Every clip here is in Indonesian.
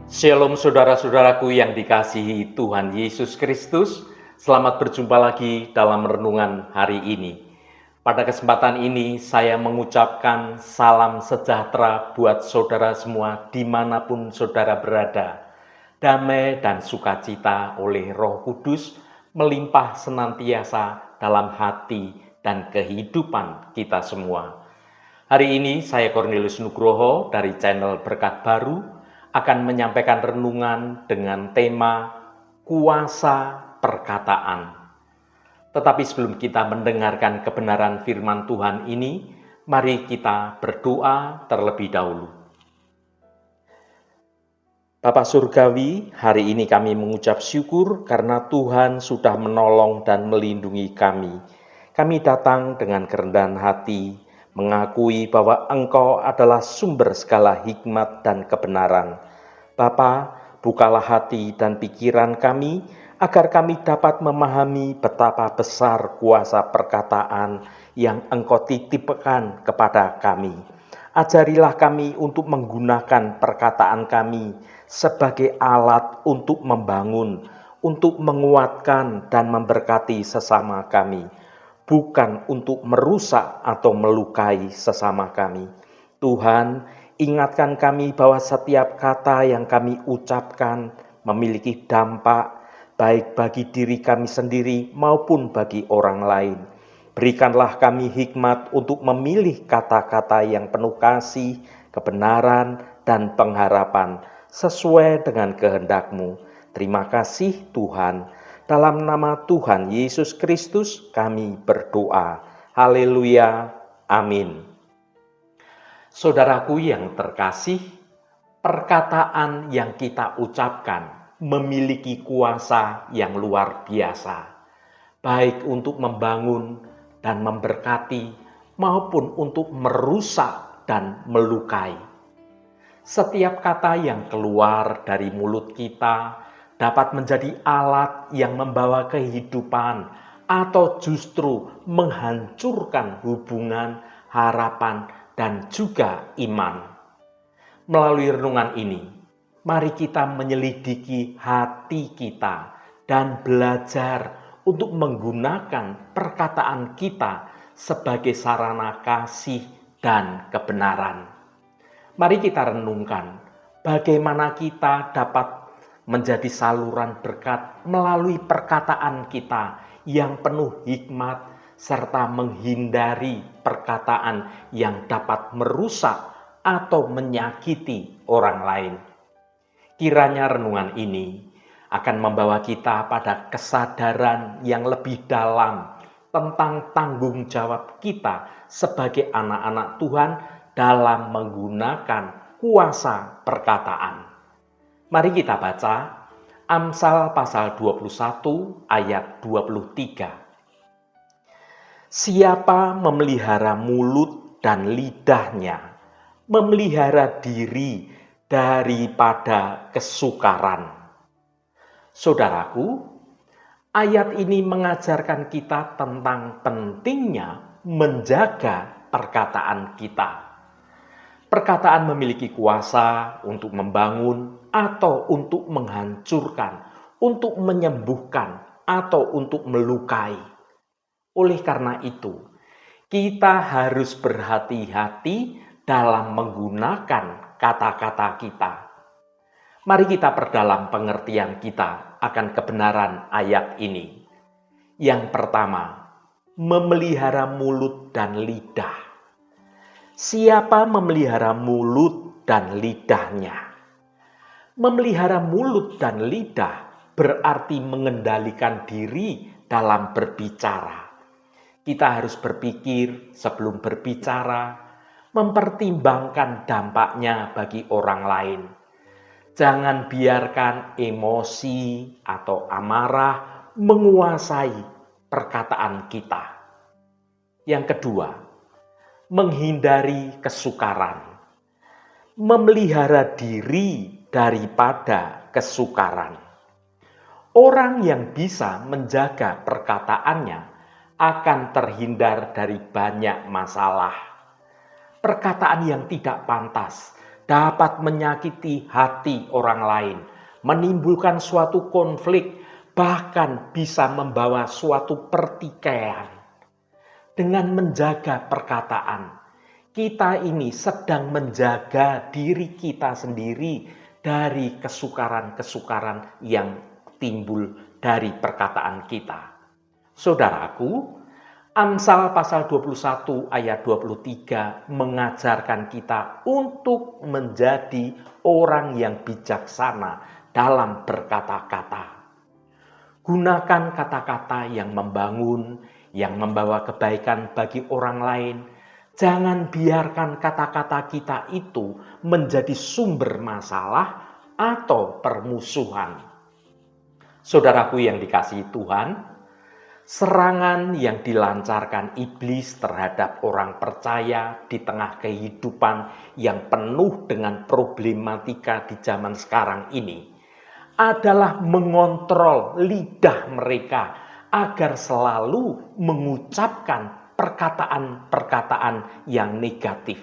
Shalom saudara-saudaraku yang dikasihi Tuhan Yesus Kristus. Selamat berjumpa lagi dalam renungan hari ini. Pada kesempatan ini saya mengucapkan salam sejahtera buat saudara semua dimanapun saudara berada. Damai dan sukacita oleh Roh Kudus melimpah senantiasa dalam hati dan kehidupan kita semua. Hari ini saya Cornelius Nugroho dari channel Berkat Baru akan menyampaikan renungan dengan tema kuasa perkataan. Tetapi sebelum kita mendengarkan kebenaran firman Tuhan ini, mari kita berdoa terlebih dahulu. Bapa Surgawi, hari ini kami mengucap syukur karena Tuhan sudah menolong dan melindungi kami. Kami datang dengan kerendahan hati, mengakui bahwa Engkau adalah sumber segala hikmat dan kebenaran. Bapa, bukalah hati dan pikiran kami, agar kami dapat memahami betapa besar kuasa perkataan yang Engkau titipkan kepada kami. Ajarilah kami untuk menggunakan perkataan kami sebagai alat untuk membangun, untuk menguatkan dan memberkati sesama kami, bukan untuk merusak atau melukai sesama kami. Tuhan, ingatkan kami bahwa setiap kata yang kami ucapkan memiliki dampak baik bagi diri kami sendiri maupun bagi orang lain. Berikanlah kami hikmat untuk memilih kata-kata yang penuh kasih, kebenaran, dan pengharapan sesuai dengan kehendak-Mu. Terima kasih Tuhan. Dalam nama Tuhan Yesus Kristus kami berdoa. Haleluya. Amin. Saudaraku yang terkasih, perkataan yang kita ucapkan memiliki kuasa yang luar biasa, baik untuk membangun dan memberkati maupun untuk merusak dan melukai. Setiap kata yang keluar dari mulut kita dapat menjadi alat yang membawa kehidupan atau justru menghancurkan hubungan, harapan, dan juga iman. Melalui renungan ini, mari kita menyelidiki hati kita dan belajar untuk menggunakan perkataan kita sebagai sarana kasih dan kebenaran. Mari kita renungkan bagaimana kita dapat menjadi saluran berkat melalui perkataan kita yang penuh hikmat serta menghindari perkataan yang dapat merusak atau menyakiti orang lain. Kiranya renungan ini akan membawa kita pada kesadaran yang lebih dalam tentang tanggung jawab kita sebagai anak-anak Tuhan dalam menggunakan kuasa perkataan. Mari kita baca Amsal pasal 21 ayat 23. Siapa memelihara mulut dan lidahnya, memelihara diri daripada kesukaran. Saudaraku, ayat ini mengajarkan kita tentang pentingnya menjaga perkataan kita. Perkataan memiliki kuasa untuk membangun atau untuk menghancurkan, untuk menyembuhkan atau untuk melukai. Oleh karena itu, kita harus berhati-hati dalam menggunakan kata-kata kita. Mari kita perdalam pengertian kita akan kebenaran ayat ini. Yang pertama, memelihara mulut dan lidah. Siapa memelihara mulut dan lidahnya? Memelihara mulut dan lidah berarti mengendalikan diri dalam berbicara. Kita harus berpikir sebelum berbicara, mempertimbangkan dampaknya bagi orang lain. Jangan biarkan emosi atau amarah menguasai perkataan kita. Yang kedua, menghindari kesukaran. Memelihara diri daripada kesukaran. Orang yang bisa menjaga perkataannya akan terhindar dari banyak masalah. Perkataan yang tidak pantas dapat menyakiti hati orang lain, menimbulkan suatu konflik, bahkan bisa membawa suatu pertikaian. Dengan menjaga perkataan, kita ini sedang menjaga diri kita sendiri dari kesukaran-kesukaran yang timbul dari perkataan kita. Saudaraku, Amsal pasal 21 ayat 23 mengajarkan kita untuk menjadi orang yang bijaksana dalam berkata-kata. Gunakan kata-kata yang membangun, yang membawa kebaikan bagi orang lain. Jangan biarkan kata-kata kita itu menjadi sumber masalah atau permusuhan. Saudaraku yang dikasihi Tuhan, serangan yang dilancarkan iblis terhadap orang percaya di tengah kehidupan yang penuh dengan problematika di zaman sekarang ini adalah mengontrol lidah mereka agar selalu mengucapkan perkataan-perkataan yang negatif.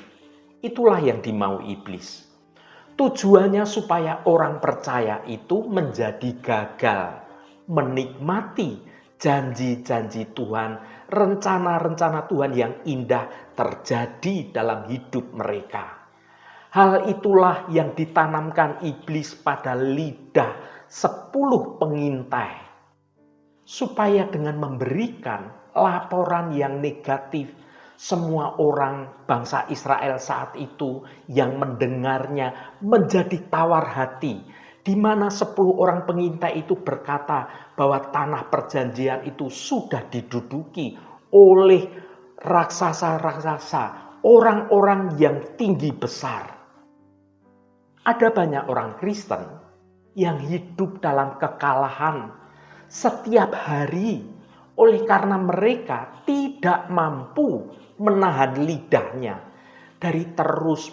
Itulah yang dimau iblis. Tujuannya supaya orang percaya itu menjadi gagal, menikmati janji-janji Tuhan, rencana-rencana Tuhan yang indah terjadi dalam hidup mereka. Hal itulah yang ditanamkan iblis pada lidah 10 pengintai. Supaya dengan memberikan laporan yang negatif, semua orang bangsa Israel saat itu yang mendengarnya menjadi tawar hati, di mana 10 orang pengintai itu berkata bahwa tanah perjanjian itu sudah diduduki oleh raksasa-raksasa, orang-orang yang tinggi besar. Ada banyak orang Kristen yang hidup dalam kekalahan setiap hari oleh karena mereka tidak mampu menahan lidahnya dari terus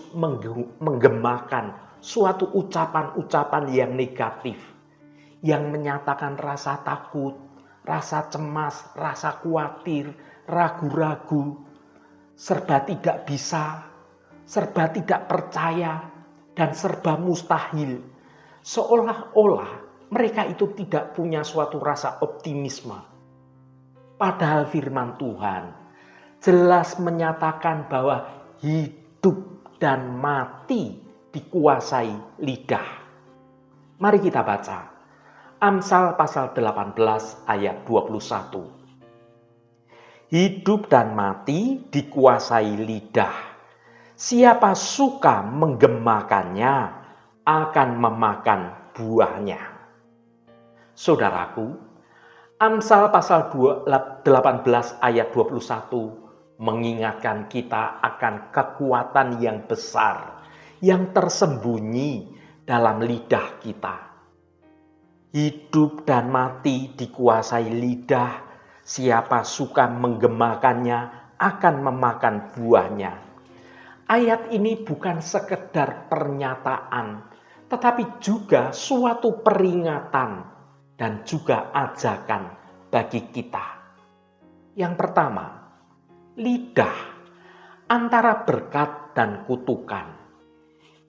menggemakan suatu ucapan-ucapan yang negatif, yang menyatakan rasa takut, rasa cemas, rasa khawatir, ragu-ragu, serba tidak bisa, serba tidak percaya, dan serba mustahil. Seolah-olah mereka itu tidak punya suatu rasa optimisme. Padahal firman Tuhan jelas menyatakan bahwa hidup dan mati dikuasai lidah. Mari kita baca Amsal pasal 18 ayat 21. Hidup dan mati dikuasai lidah. Siapa suka menggemakannya akan memakan buahnya. Saudaraku, Amsal pasal 18 ayat 21 mengingatkan kita akan kekuatan yang besar yang tersembunyi dalam lidah kita. Hidup dan mati dikuasai lidah. Siapa suka menggemakannya akan memakan buahnya. Ayat ini bukan sekedar pernyataan, tetapi juga suatu peringatan dan juga ajakan bagi kita. Yang pertama, lidah antara berkat dan kutukan.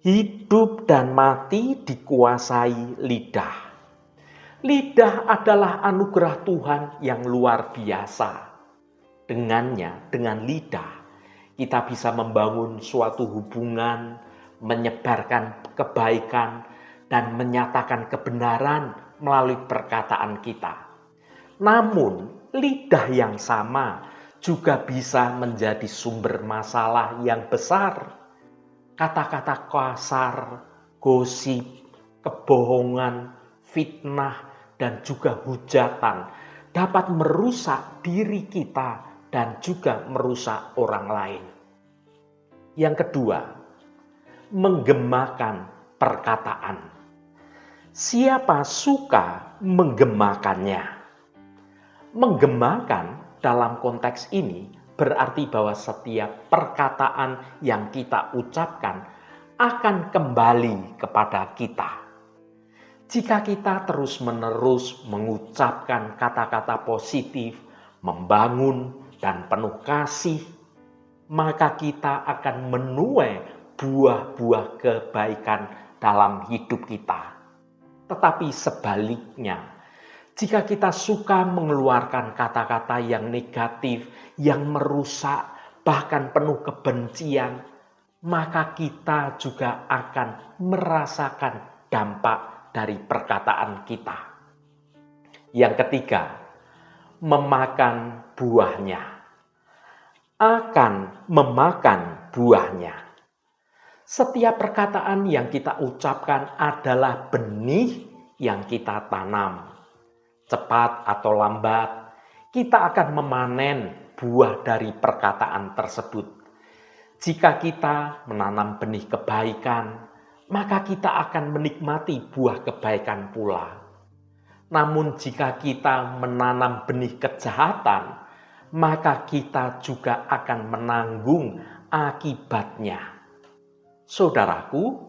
Hidup dan mati dikuasai lidah. Lidah adalah anugerah Tuhan yang luar biasa. Dengannya, dengan lidah, kita bisa membangun suatu hubungan, menyebarkan kebaikan, dan menyatakan kebenaran melalui perkataan kita. Namun, lidah yang sama juga bisa menjadi sumber masalah yang besar. Kata-kata kasar, gosip, kebohongan, fitnah, dan juga hujatan dapat merusak diri kita dan juga merusak orang lain. Yang kedua, menggemakan perkataan. Siapa suka menggemakannya? Menggemakan dalam konteks ini berarti bahwa setiap perkataan yang kita ucapkan akan kembali kepada kita. Jika kita terus-menerus mengucapkan kata-kata positif, membangun, dan penuh kasih, maka kita akan menuai buah-buah kebaikan dalam hidup kita. Tetapi sebaliknya, jika kita suka mengeluarkan kata-kata yang negatif, yang merusak, bahkan penuh kebencian, maka kita juga akan merasakan dampak dari perkataan kita. Yang ketiga, memakan buahnya. Akan memakan buahnya. Setiap perkataan yang kita ucapkan adalah benih yang kita tanam. Cepat atau lambat, kita akan memanen buah dari perkataan tersebut. Jika kita menanam benih kebaikan, maka kita akan menikmati buah kebaikan pula. Namun jika kita menanam benih kejahatan, maka kita juga akan menanggung akibatnya. Saudaraku,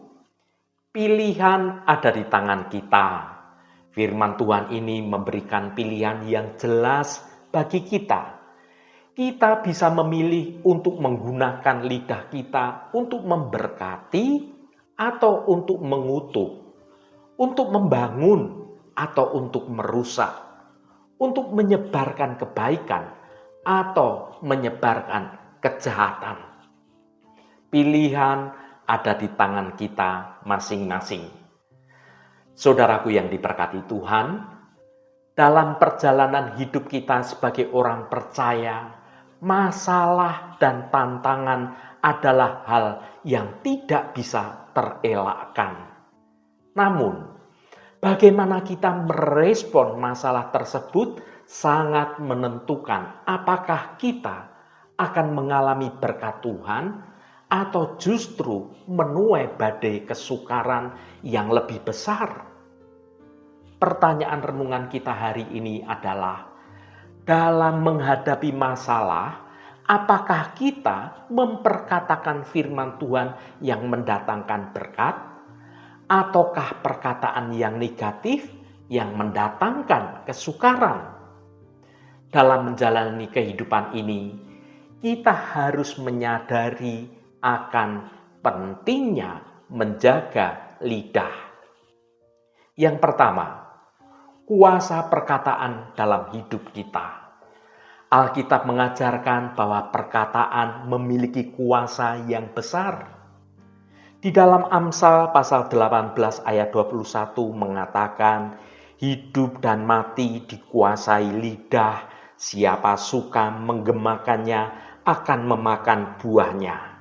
pilihan ada di tangan kita. Firman Tuhan ini memberikan pilihan yang jelas bagi kita. Kita bisa memilih untuk menggunakan lidah kita untuk memberkati atau untuk mengutuk, untuk membangun atau untuk merusak, untuk menyebarkan kebaikan atau menyebarkan kejahatan. Pilihan ada di tangan kita masing-masing. Saudaraku yang diberkati Tuhan, dalam perjalanan hidup kita sebagai orang percaya, masalah dan tantangan adalah hal yang tidak bisa terelakkan. Namun, bagaimana kita merespon masalah tersebut sangat menentukan apakah kita akan mengalami berkat Tuhan atau justru menuai badai kesukaran yang lebih besar. Pertanyaan renungan kita hari ini adalah, dalam menghadapi masalah, apakah kita memperkatakan firman Tuhan yang mendatangkan berkat, ataukah perkataan yang negatif yang mendatangkan kesukaran? Dalam menjalani kehidupan ini, kita harus menyadari akan pentingnya menjaga lidah. Yang pertama, kuasa perkataan dalam hidup kita. Alkitab mengajarkan bahwa perkataan memiliki kuasa yang besar. Di dalam Amsal pasal 18 ayat 21 mengatakan, hidup dan mati dikuasai lidah, siapa suka menggemakannya akan memakan buahnya.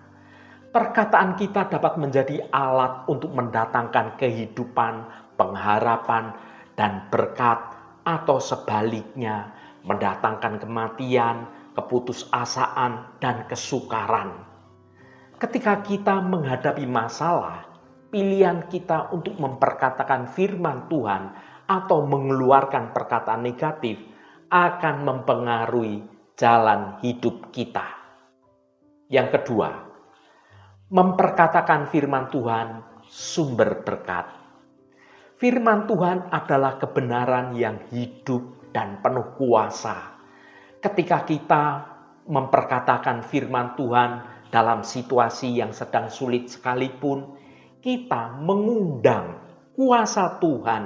Perkataan kita dapat menjadi alat untuk mendatangkan kehidupan, pengharapan, dan berkat, atau sebaliknya mendatangkan kematian, keputusasaan, dan kesukaran. Ketika kita menghadapi masalah, pilihan kita untuk memperkatakan firman Tuhan atau mengeluarkan perkataan negatif akan mempengaruhi jalan hidup kita. Yang kedua, memperkatakan firman Tuhan sumber berkat. Firman Tuhan adalah kebenaran yang hidup dan penuh kuasa. Ketika kita memperkatakan firman Tuhan dalam situasi yang sedang sulit sekalipun, kita mengundang kuasa Tuhan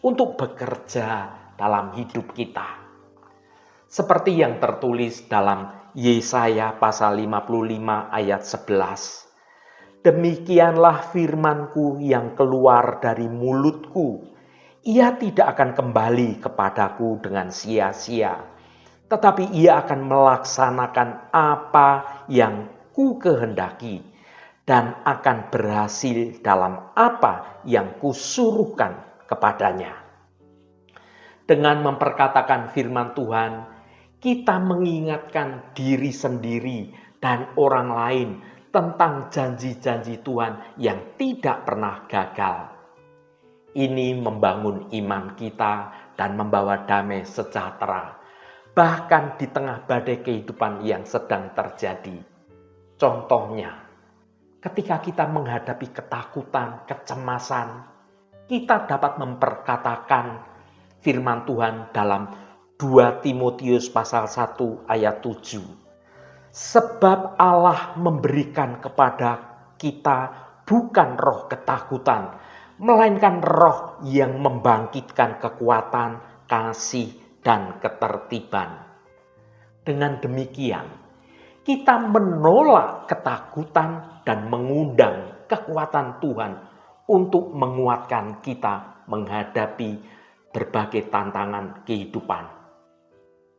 untuk bekerja dalam hidup kita. Seperti yang tertulis dalam Yesaya pasal 55 ayat 11. Demikianlah firman-Ku yang keluar dari mulutku. Ia tidak akan kembali kepadaku dengan sia-sia, tetapi ia akan melaksanakan apa yang Ku kehendaki dan akan berhasil dalam apa yang Kusuruhkan kepadanya. Dengan memperkatakan firman Tuhan, kita mengingatkan diri sendiri dan orang lain tentang janji-janji Tuhan yang tidak pernah gagal. Ini membangun iman kita dan membawa damai sejahtera, bahkan di tengah badai kehidupan yang sedang terjadi. Contohnya, ketika kita menghadapi ketakutan, kecemasan, kita dapat memperkatakan firman Tuhan dalam 2 Timotius pasal 1 ayat 7. Sebab Allah memberikan kepada kita bukan roh ketakutan, melainkan roh yang membangkitkan kekuatan, kasih, dan ketertiban. Dengan demikian, kita menolak ketakutan dan mengundang kekuatan Tuhan untuk menguatkan kita menghadapi berbagai tantangan kehidupan.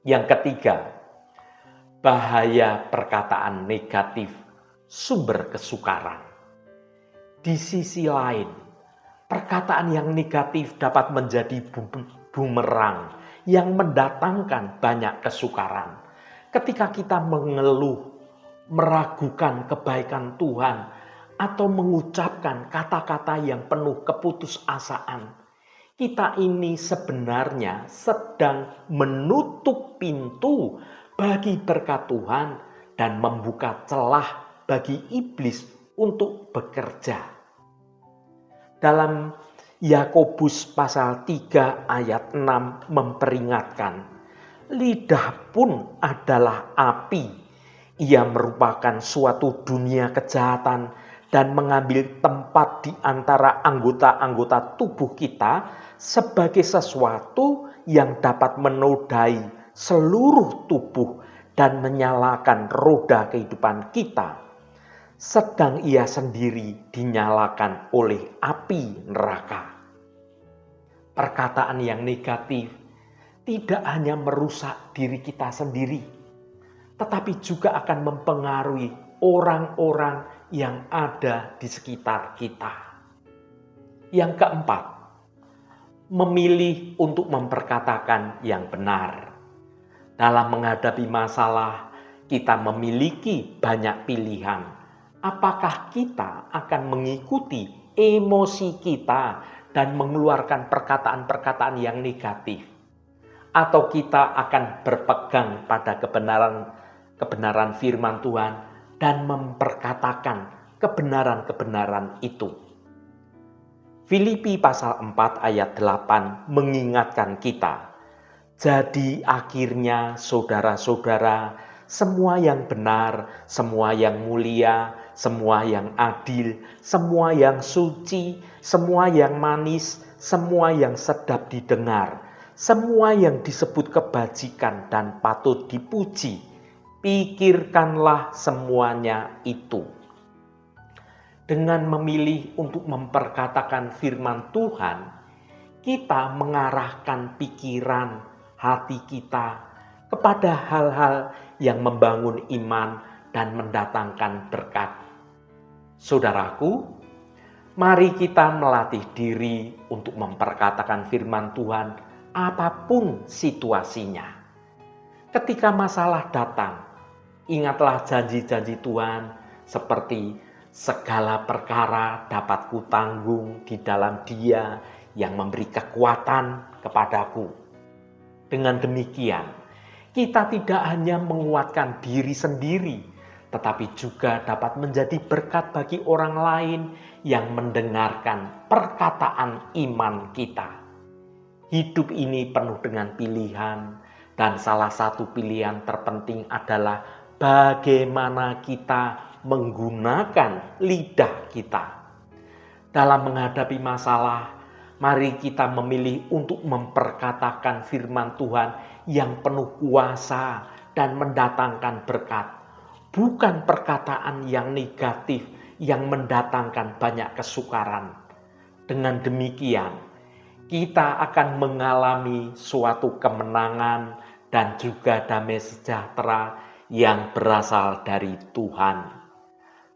Yang ketiga, bahaya perkataan negatif, sumber kesukaran. Di sisi lain, perkataan yang negatif dapat menjadi bumerang yang mendatangkan banyak kesukaran. Ketika kita mengeluh, meragukan kebaikan Tuhan, atau mengucapkan kata-kata yang penuh keputusasaan, kita ini sebenarnya sedang menutup pintu bagi berkat Tuhan dan membuka celah bagi iblis untuk bekerja. Dalam Yakobus pasal 3 ayat 6 memperingatkan, lidah pun adalah api. Ia merupakan suatu dunia kejahatan dan mengambil tempat di antara anggota-anggota tubuh kita sebagai sesuatu yang dapat menodai seluruh tubuh dan menyalakan roda kehidupan kita, sedang ia sendiri dinyalakan oleh api neraka. Perkataan yang negatif tidak hanya merusak diri kita sendiri, tetapi juga akan mempengaruhi orang-orang yang ada di sekitar kita. Yang keempat, memilih untuk memperkatakan yang benar. Dalam menghadapi masalah, kita memiliki banyak pilihan. Apakah kita akan mengikuti emosi kita dan mengeluarkan perkataan-perkataan yang negatif? Atau kita akan berpegang pada kebenaran firman Tuhan dan memperkatakan kebenaran-kebenaran itu? Filipi pasal 4 ayat 8 mengingatkan kita, jadi akhirnya saudara-saudara, semua yang benar, semua yang mulia, semua yang adil, semua yang suci, semua yang manis, semua yang sedap didengar, semua yang disebut kebajikan dan patut dipuji, pikirkanlah semuanya itu. Dengan memilih untuk memperkatakan firman Tuhan, kita mengarahkan pikiran, hati kita kepada hal-hal yang membangun iman dan mendatangkan berkat. Saudaraku, mari kita melatih diri untuk memperkatakan firman Tuhan apapun situasinya. Ketika masalah datang, ingatlah janji-janji Tuhan seperti segala perkara dapat kutanggung di dalam Dia yang memberi kekuatan kepadaku. Dengan demikian, kita tidak hanya menguatkan diri sendiri, tetapi juga dapat menjadi berkat bagi orang lain yang mendengarkan perkataan iman kita. Hidup ini penuh dengan pilihan, dan salah satu pilihan terpenting adalah bagaimana kita menggunakan lidah kita. Dalam menghadapi masalah, mari kita memilih untuk memperkatakan firman Tuhan yang penuh kuasa dan mendatangkan berkat. Bukan perkataan yang negatif yang mendatangkan banyak kesukaran. Dengan demikian, kita akan mengalami suatu kemenangan dan juga damai sejahtera yang berasal dari Tuhan.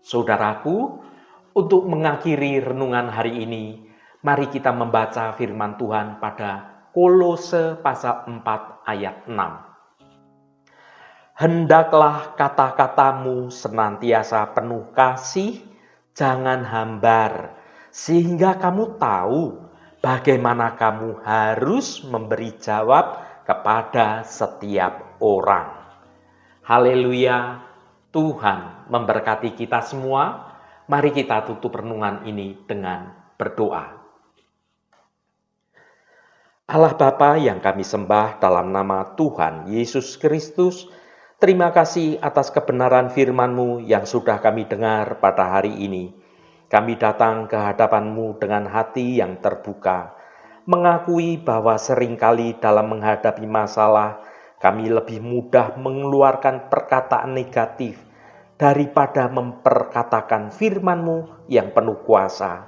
Saudaraku, untuk mengakhiri renungan hari ini, mari kita membaca firman Tuhan pada Kolose pasal 4 ayat 6. Hendaklah kata-katamu senantiasa penuh kasih, jangan hambar, sehingga kamu tahu bagaimana kamu harus memberi jawab kepada setiap orang. Haleluya, Tuhan memberkati kita semua. Mari kita tutup renungan ini dengan berdoa. Allah Bapa yang kami sembah dalam nama Tuhan Yesus Kristus, terima kasih atas kebenaran firman-Mu yang sudah kami dengar pada hari ini. Kami datang ke hadapan-Mu dengan hati yang terbuka, mengakui bahwa seringkali dalam menghadapi masalah, kami lebih mudah mengeluarkan perkataan negatif daripada memperkatakan firman-Mu yang penuh kuasa.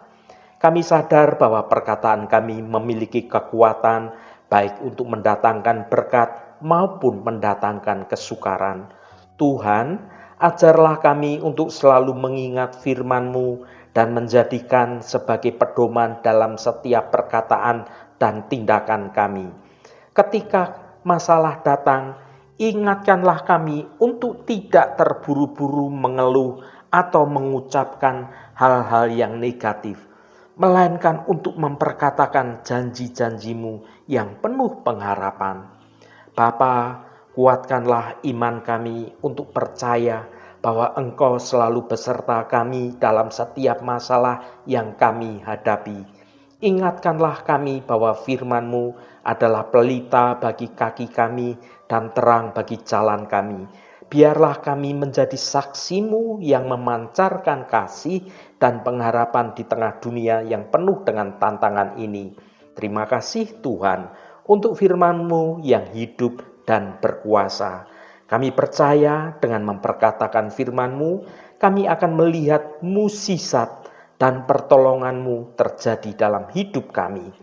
Kami sadar bahwa perkataan kami memiliki kekuatan baik untuk mendatangkan berkat maupun mendatangkan kesukaran. Tuhan, ajarlah kami untuk selalu mengingat firman-Mu dan menjadikan sebagai pedoman dalam setiap perkataan dan tindakan kami. Ketika masalah datang, ingatkanlah kami untuk tidak terburu-buru mengeluh atau mengucapkan hal-hal yang negatif, melainkan untuk memperkatakan janji-janji-Mu yang penuh pengharapan. Bapa, kuatkanlah iman kami untuk percaya bahwa Engkau selalu beserta kami dalam setiap masalah yang kami hadapi. Ingatkanlah kami bahwa firman-Mu adalah pelita bagi kaki kami dan terang bagi jalan kami. Biarlah kami menjadi saksi-Mu yang memancarkan kasih dan pengharapan di tengah dunia yang penuh dengan tantangan ini. Terima kasih Tuhan untuk firman-Mu yang hidup dan berkuasa. Kami percaya dengan memperkatakan firman-Mu, kami akan melihat mukjizat dan pertolongan-Mu terjadi dalam hidup kami.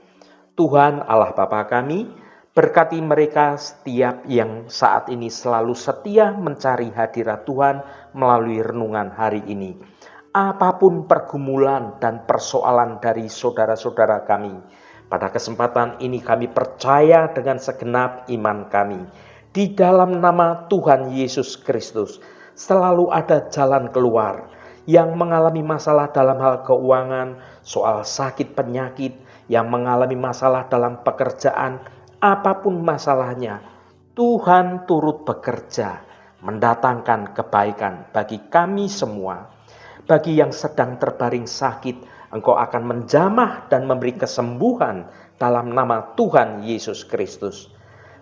Tuhan Allah Bapa kami, berkati mereka setiap yang saat ini selalu setia mencari hadirat Tuhan melalui renungan hari ini. Apapun pergumulan dan persoalan dari saudara-saudara kami, pada kesempatan ini kami percaya dengan segenap iman kami. Di dalam nama Tuhan Yesus Kristus selalu ada jalan keluar. Yang mengalami masalah dalam hal keuangan, soal sakit penyakit, yang mengalami masalah dalam pekerjaan, apapun masalahnya, Tuhan turut bekerja mendatangkan kebaikan bagi kami semua. Bagi yang sedang terbaring sakit, Engkau akan menjamah dan memberi kesembuhan dalam nama Tuhan Yesus Kristus.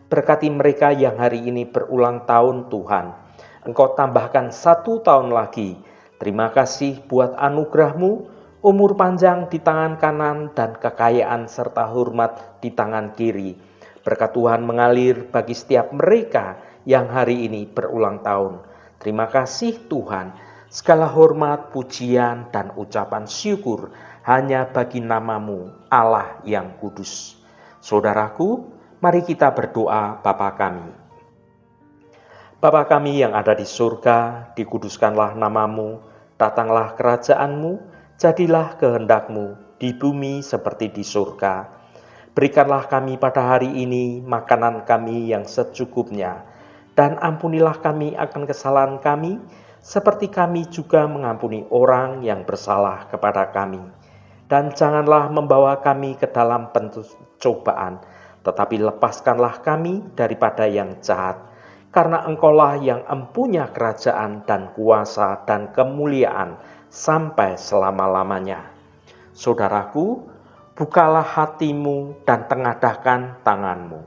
Berkati mereka yang hari ini berulang tahun Tuhan. Engkau tambahkan 1 tahun lagi. Terima kasih buat anugerah-Mu, umur panjang di tangan kanan dan kekayaan serta hormat di tangan kiri. Berkat Tuhan mengalir bagi setiap mereka yang hari ini berulang tahun. Terima kasih Tuhan. Segala hormat, pujian, dan ucapan syukur hanya bagi nama-Mu, Allah yang kudus. Saudaraku, mari kita berdoa Bapa kami. Bapa kami yang ada di surga, dikuduskanlah nama-Mu, datanglah kerajaan-Mu, jadilah kehendak-Mu di bumi seperti di surga. Berikanlah kami pada hari ini makanan kami yang secukupnya, dan ampunilah kami akan kesalahan kami, seperti kami juga mengampuni orang yang bersalah kepada kami. Dan janganlah membawa kami ke dalam pencobaan, tetapi lepaskanlah kami daripada yang jahat. Karena Engkaulah yang empunya kerajaan dan kuasa dan kemuliaan sampai selama-lamanya. Saudaraku, bukalah hatimu dan tengadahkan tanganmu.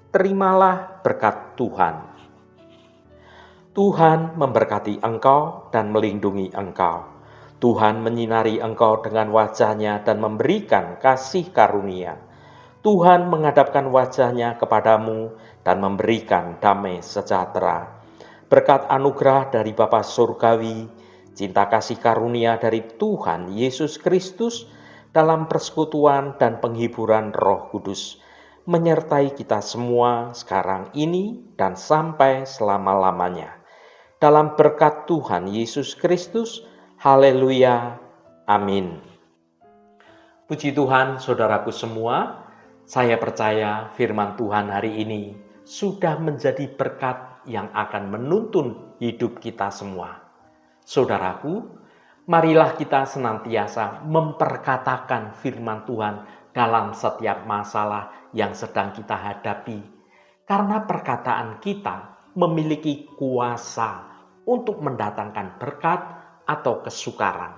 Terimalah berkat Tuhan. Tuhan memberkati engkau dan melindungi engkau. Tuhan menyinari engkau dengan wajah-Nya dan memberikan kasih karunia. Tuhan menghadapkan wajah-Nya kepadamu dan memberikan damai sejahtera. Berkat anugerah dari Bapa Surgawi, cinta kasih karunia dari Tuhan Yesus Kristus, dalam persekutuan dan penghiburan Roh Kudus, menyertai kita semua sekarang ini dan sampai selama-lamanya. Dalam berkat Tuhan Yesus Kristus, haleluya, amin. Puji Tuhan saudaraku semua, saya percaya firman Tuhan hari ini sudah menjadi berkat yang akan menuntun hidup kita semua. Saudaraku, marilah kita senantiasa memperkatakan firman Tuhan dalam setiap masalah yang sedang kita hadapi. Karena perkataan kita memiliki kuasa untuk mendatangkan berkat atau kesukaran.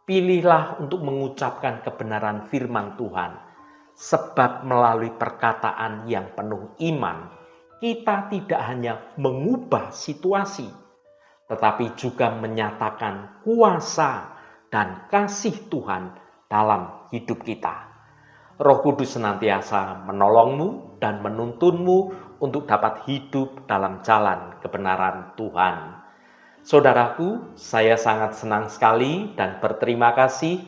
Pilihlah untuk mengucapkan kebenaran firman Tuhan, sebab melalui perkataan yang penuh iman, kita tidak hanya mengubah situasi, tetapi juga menyatakan kuasa dan kasih Tuhan dalam hidup kita. Roh Kudus senantiasa menolongmu dan menuntunmu untuk dapat hidup dalam jalan kebenaran Tuhan. Saudaraku, saya sangat senang sekali dan berterima kasih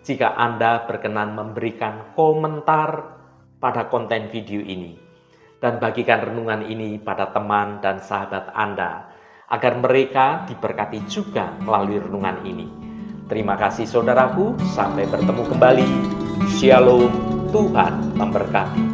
jika Anda berkenan memberikan komentar pada konten video ini dan bagikan renungan ini pada teman dan sahabat Anda agar mereka diberkati juga melalui renungan ini. Terima kasih saudaraku, sampai bertemu kembali. Shalom, Tuhan memberkati.